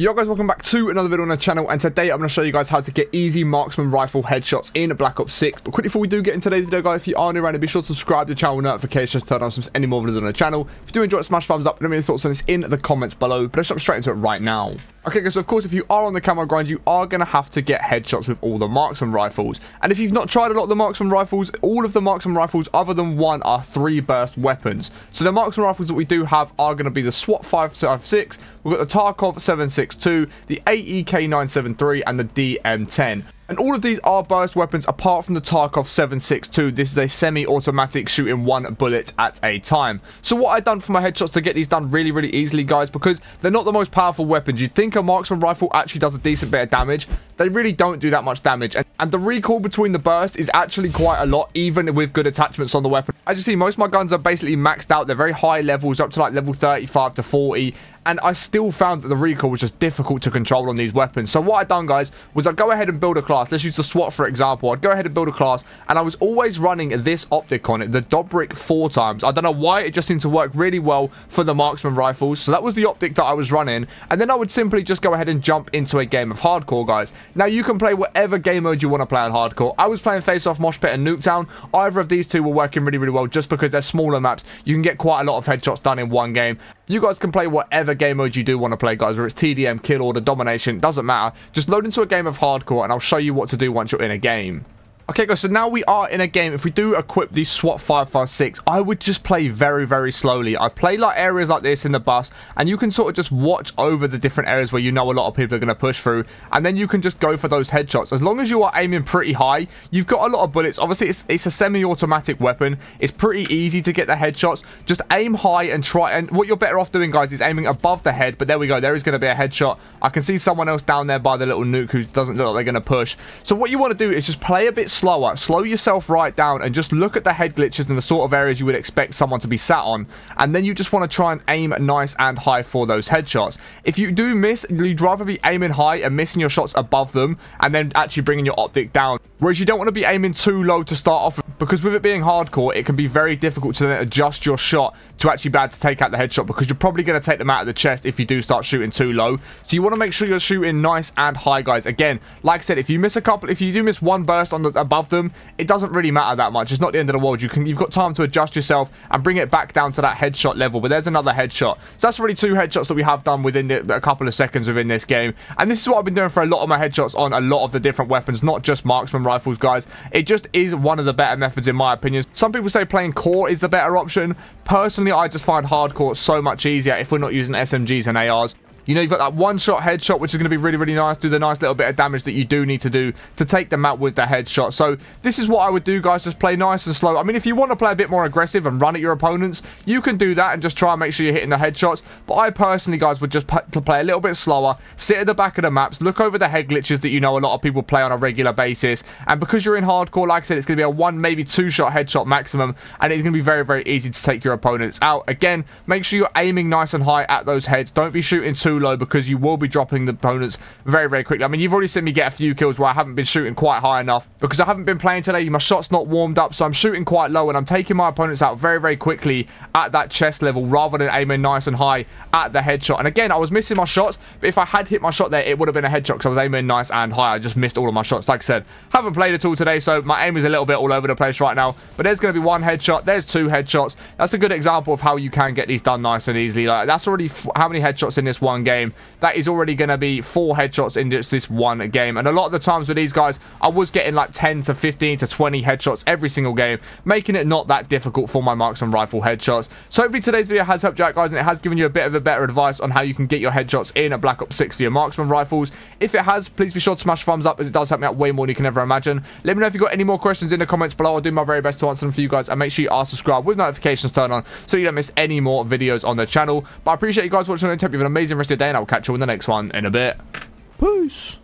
Yo guys, welcome back to another video on the channel, and today I'm going to show you guys how to get easy marksman rifle headshots in Black Ops 6. But quickly before we do get into today's video, guys, if you are new around, be sure to subscribe to the channel, notifications, turn on some any more videos on the channel. If you do enjoy it, smash thumbs up, and let me know your thoughts on this in the comments below. But let's jump straight into it right now. Okay guys, so of course if you are on the camo grind, you are going to have to get headshots with all the marksman rifles. And if you've not tried a lot of the marksman rifles, all of the marksman rifles other than one are 3 burst weapons. So the marksman rifles that we do have are going to be the SWAT 556, we've got the Tarkov 762, the AEK 973 and the DM10. And all of these are burst weapons apart from the Tarkov 762. This is a semi-automatic shooting 1 bullet at a time. So what I've done for my headshots to get these done really easily, guys, because they're not the most powerful weapons. You'd think a marksman rifle actually does a decent bit of damage. They really don't do that much damage. And the recoil between the bursts is actually quite a lot, even with good attachments on the weapon. As you see, most of my guns are basically maxed out. They're very high levels, up to like level 35 to 40. And I still found that the recoil was just difficult to control on these weapons. So what I've done, guys, was I'd go ahead and build a class. Let's use the SWAT, for example. I'd go ahead and build a class, and I was always running this optic on it, the Dobrik 4 times. I don't know why, it just seemed to work really well for the marksman rifles. So that was the optic that I was running. And then I would simply just go ahead and jump into a game of hardcore, guys. Now, you can play whatever game mode you want to play on hardcore. I was playing Face Off, Mosh Pit, and Nuketown. Either of these two were working really well just because they're smaller maps. You can get quite a lot of headshots done in one game. You guys can play whatever game mode you do want to play, guys, whether it's TDM, kill order, domination, doesn't matter. Just load into a game of hardcore and I'll show you what to do once you're in a game. Okay guys, so now we are in a game. If we do equip the SWAT 556, I would just play very slowly. I play like areas like this in the bus, and you can sort of just watch over the different areas where you know a lot of people are going to push through, and then you can just go for those headshots. As long as you are aiming pretty high, you've got a lot of bullets. Obviously, it's a semi-automatic weapon. It's pretty easy to get the headshots. Just aim high and try, and what you're better off doing, guys, is aiming above the head. But there we go. There is going to be a headshot. I can see someone else down there by the little nuke who doesn't look like they're going to push. So what you want to do is just play a bit slower. Slow yourself right down and just look at the head glitches and the sort of areas you would expect someone to be sat on, and then you just want to try and aim nice and high for those headshots. If you do miss, you'd rather be aiming high and missing your shots above them and then actually bringing your optic down, whereas you don't want to be aiming too low to start off, because with it being hardcore, it can be very difficult to then adjust your shot to actually be able to take out the headshot, because you're probably going to take them out of the chest if you do start shooting too low. So you want to make sure you're shooting nice and high, guys. Again, like I said, if you do miss one burst on above them, it doesn't really matter that much. It's not the end of the world. You've got time to adjust yourself and bring it back down to that headshot level. But there's another headshot. So that's really 2 headshots that we have done within a couple of seconds within this game. And this is what I've been doing for a lot of my headshots on a lot of the different weapons, not just marksman rifles, guys. It just is one of the better methods in my opinion. Some people say playing core is the better option. Personally, I just find hardcore so much easier if we're not using SMGs and ARs. You know, you've got that one-shot headshot, which is going to be really nice. Do the nice little bit of damage that you do need to do to take them out with the headshot. So this is what I would do, guys. Just play nice and slow. I mean, if you want to play a bit more aggressive and run at your opponents, you can do that and just try and make sure you're hitting the headshots. But I personally, guys, would just play a little bit slower, sit at the back of the maps, look over the head glitches that you know a lot of people play on a regular basis. And because you're in hardcore, like I said, it's going to be a 1, maybe 2-shot headshot maximum, and it's going to be very easy to take your opponents out. Again, make sure you're aiming nice and high at those heads. Don't be shooting too low, because you will be dropping the opponents very quickly. I mean, you've already seen me get a few kills where I haven't been shooting quite high enough because I haven't been playing today. My shot's not warmed up, so I'm shooting quite low, and I'm taking my opponents out very quickly at that chest level rather than aiming nice and high at the headshot. And again, I was missing my shots, but if I had hit my shot there, it would have been a headshot because I was aiming nice and high. I just missed all of my shots. Like I said, haven't played at all today, so my aim is a little bit all over the place right now. But there's going to be 1 headshot. There's 2 headshots. That's a good example of how you can get these done nice and easily. Like, that's already how many headshots in this one game. That is already going to be 4 headshots in just this one game. And a lot of the times with these guys, I was getting like 10 to 15 to 20 headshots every single game, making it not that difficult for my marksman rifle headshots. So hopefully today's video has helped you out, guys, and it has given you a bit of a better advice on how you can get your headshots in a Black Ops 6 for your marksman rifles. If it has, please be sure to smash a thumbs up, as it does help me out way more than you can ever imagine. Let me know if you've got any more questions in the comments below. I'll do my very best to answer them for you guys, and make sure you are subscribed with notifications turned on so you don't miss any more videos on the channel. But I appreciate you guys watching, and I hope you have an amazing rest of your day, and I will catch you in the next one in a bit. Peace.